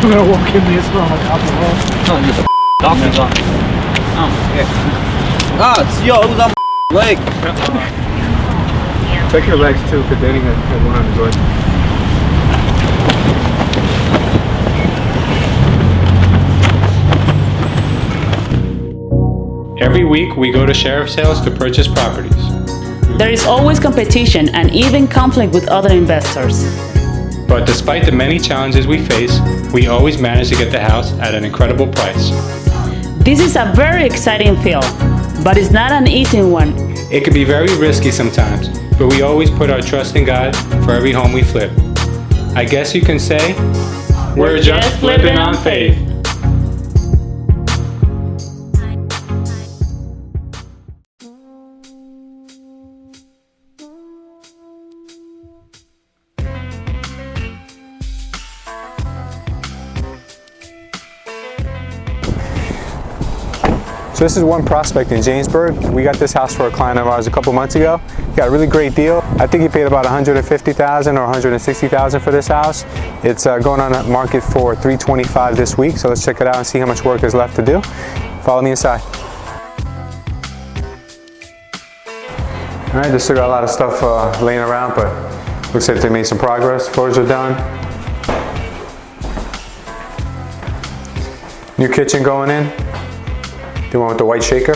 I'm gonna walk in there, smell like alcohol. No, you coffee's on. Oh, yeah. Ah, it's yo, it was on my leg. Check your legs too, because Danny had one on his leg. Every week we go to sheriff sales to purchase properties. There is always competition and even conflict with other investors. But despite the many challenges we face, we always manage to get the house at an incredible price. This is a very exciting field, but it's not an easy one. It can be very risky sometimes, but we always put our trust in God for every home we flip. I guess you can say, we're just flipping on faith. So this is one prospect in Jamesburg. We got this house for a client of ours a couple months ago. Got a really great deal. I think he paid about $150,000 or $160,000 for this house. It's going on the market for $325,000 this week. So let's check it out and see how much work is left to do. Follow me inside. All right, they still got a lot of stuff laying around, but looks like they made some progress. Floors are done. New kitchen going in. The one with the white shaker.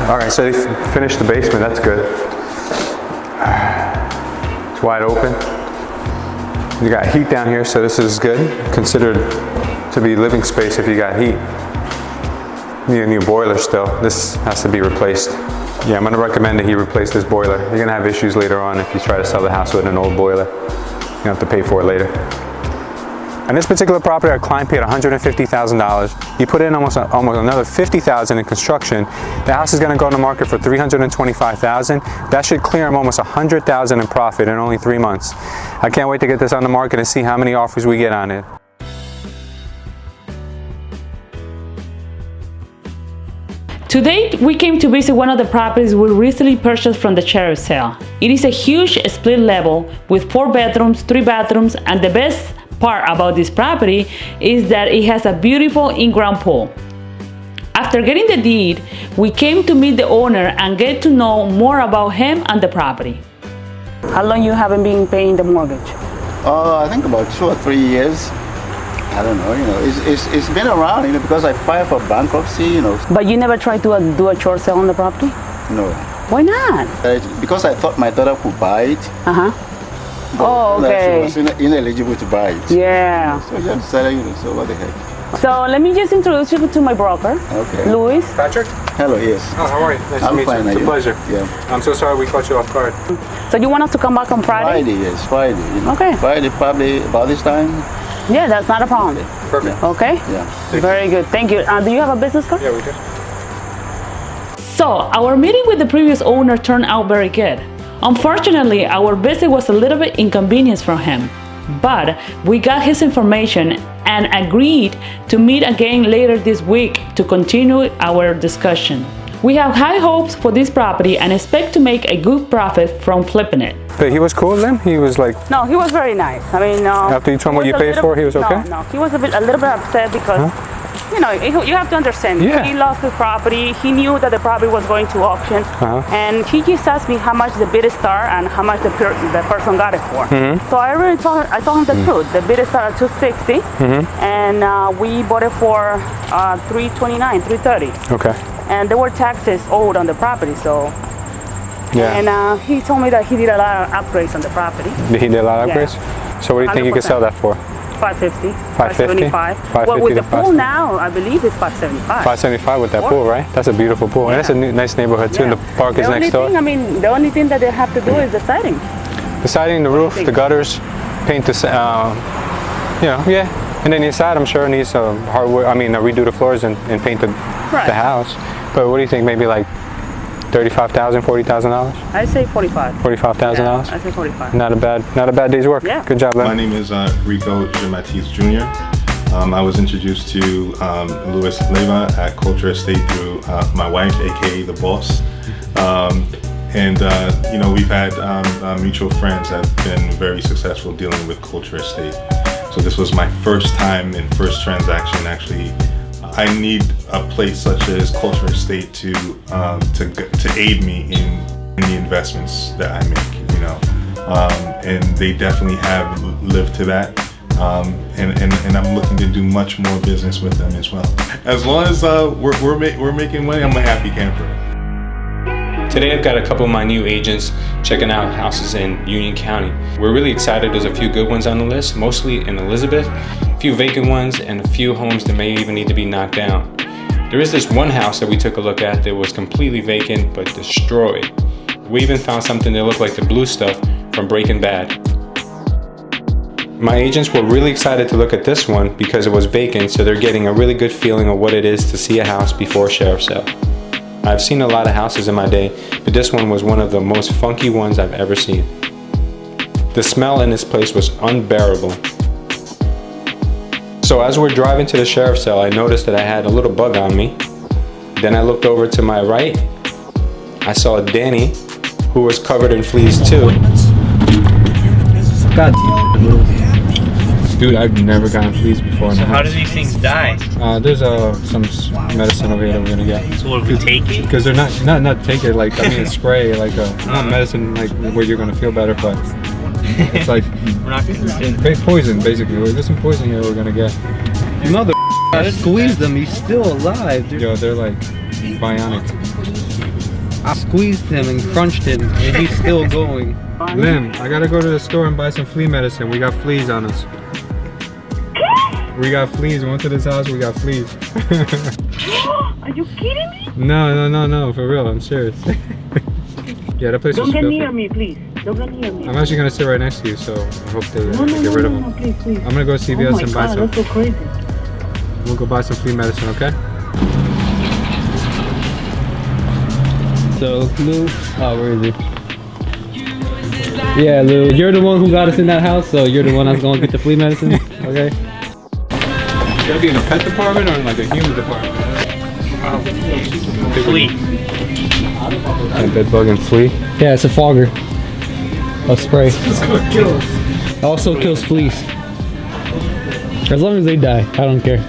All right, so they finished the basement, that's good. It's wide open. You got heat down here, so this is good. Considered to be living space if you got heat. You need a new boiler still. This has to be replaced. Yeah, I'm gonna recommend that he replace this boiler. You're gonna have issues later on if you try to sell the house with an old boiler. You have to pay for it later. On this particular property, our client paid $150,000. He put in almost another $50,000 in construction. The house is going to go on the market for $325,000. That should clear him almost $100,000 in profit in only 3 months. I can't wait to get this on the market and see how many offers we get on it. To date, we came to visit one of the properties we recently purchased from the sheriff sale. It is a huge split level with 4 bedrooms, 3 bathrooms, and the best part about this property is that it has a beautiful in-ground pool. After getting the deed, we came to meet the owner and get to know more about him and the property. How long you haven't been paying the mortgage? I think about 2 or 3 years. I don't know, it's been around, because I filed for bankruptcy, But you never tried to do a short sale on the property? No. Why not? Because I thought my daughter could buy it. Oh, okay. She was ineligible to buy it. Yeah. So I just decided, so what the heck. So let me just introduce you to my broker, Okay. Louis. Patrick? Hello, yes. Oh, how are you? Nice to meet fine, you. It's a you? pleasure. Yeah. I'm so sorry we caught you off guard. So you want us to come back on Friday? Friday, yes, Friday. Okay. Friday, probably about this time. Yeah, that's not a problem. Perfect. Okay? Yeah. Very good. Thank you. Do you have a business card? Yeah, we do. So, our meeting with the previous owner turned out very good. Unfortunately, our visit was a little bit inconvenience for him, but we got his information and agreed to meet again later this week to continue our discussion. We have high hopes for this property and expect to make a good profit from flipping it. But he was cool then? He was like... No, he was very nice. I mean, after you told him what you paid for, he was okay? No, he was a little bit upset because, you have to understand. Yeah. He lost the property. He knew that the property was going to auction, and he just asked me how much the bid start and how much the person got it for. So I told him the truth. The bid start at $260, and we bought it for $329, $330. Okay. And there were taxes owed on the property, so. Yeah. And he told me that he did a lot of upgrades on the property. Did he do a lot of upgrades? So what do you think you could sell that for? 550, 550? 575. Well, with the pool now, I believe it's 575. 575 with that pool, right? That's a beautiful pool. And it's a nice neighborhood too, and the park is next door. The only thing that they have to do is the siding. The siding, the roof, the gutters, paint the, yeah. And then inside, I'm sure it needs some hardwood, redo the floors and paint the house. But what do you think, maybe like $35,000, $40,000? I say 45. $45,000? Yeah, I say 45. Not a bad day's work. Yeah. Good job, Len. My name is Rico Giamatti Jr. I was introduced to Louis Leyva at Culture Estate through my wife, aka The Boss. And you know, we've had mutual friends that have been very successful dealing with Culture Estate. So this was my first time and first transaction. Actually, I need a place such as Culture Estate to aid me in the investments that I make. You know, and they definitely have lived to that. And I'm looking to do much more business with them as well. As long as we're making money, I'm a happy camper. Today I've got a couple of my new agents checking out houses in Union County. We're really excited. There's a few good ones on the list, mostly in Elizabeth, a few vacant ones, and a few homes that may even need to be knocked down. There is this one house that we took a look at that was completely vacant but destroyed. We even found something that looked like the blue stuff from Breaking Bad. My agents were really excited to look at this one because it was vacant, so they're getting a really good feeling of what it is to see a house before sheriff sale. I've seen a lot of houses in my day, but this one was one of the most funky ones I've ever seen. The smell in this place was unbearable. So as we're driving to the sheriff sale, I noticed that I had a little bug on me. Then I looked over to my right. I saw Danny, who was covered in fleas too. God. Dude, I've never gotten fleas before. So how do these things die? There's some medicine over here that we're gonna get. So what, we take it? Because they're not take it, like, I mean, it's spray, like not medicine, like where you're gonna feel better, but it's like We're not consistent. poison, basically. There's some poison here we're gonna get. Mother, I squeezed him. He's still alive, dude. Yo, they're like bionic. I squeezed him and crunched him, and he's still going. Lim, I gotta go to the store and buy some flea medicine. We got fleas on us. We got fleas. We went to this house, we got fleas. Are you kidding me? No, for real, I'm serious. Yeah, that place Don't was get filthy. near me, please. Don't get near me. I'm actually gonna sit right next to you, so I hope they No, get rid of them. no, please, please. I'm gonna go to CVS and buy some. That's so crazy. We'll go buy some flea medicine, okay? So, Lou, where is he? Yeah, Lou, you're the one who got us in that house, so you're the one that's gonna get the flea medicine, okay? Should I be in a pet department or in like a human department? Flea. Bed bug and flea? Yeah, it's a fogger. A spray. Also kills fleas. As long as they die, I don't care.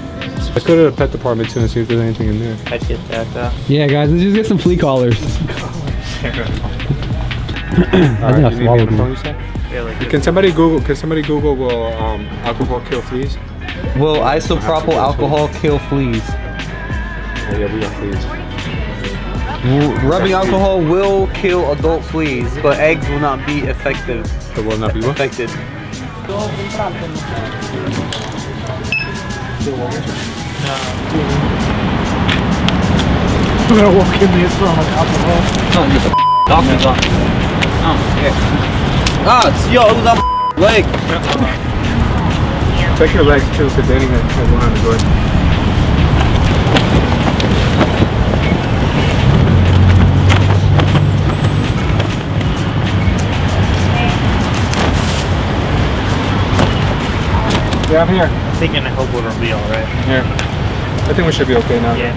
Let's go to the pet department too and see if there's anything in there. I'd get that, Yeah, guys, let's just get some flea collars. Alright, you need me on the phone, you said? Yeah, like Can somebody Google will alcohol kill fleas? will isopropyl alcohol kill fleas? Oh yeah, we got fleas. Rubbing alcohol will kill adult fleas, but eggs will not be effective. It will not be what? Affected. I'm gonna walk in there smelling like alcohol. Doctor's on. Yo, it was on leg. Check your legs too, because Danny had one on the door. Yeah, I'm here. I'm thinking I hope we're gonna be alright. Here. I think we should be okay now. Yeah.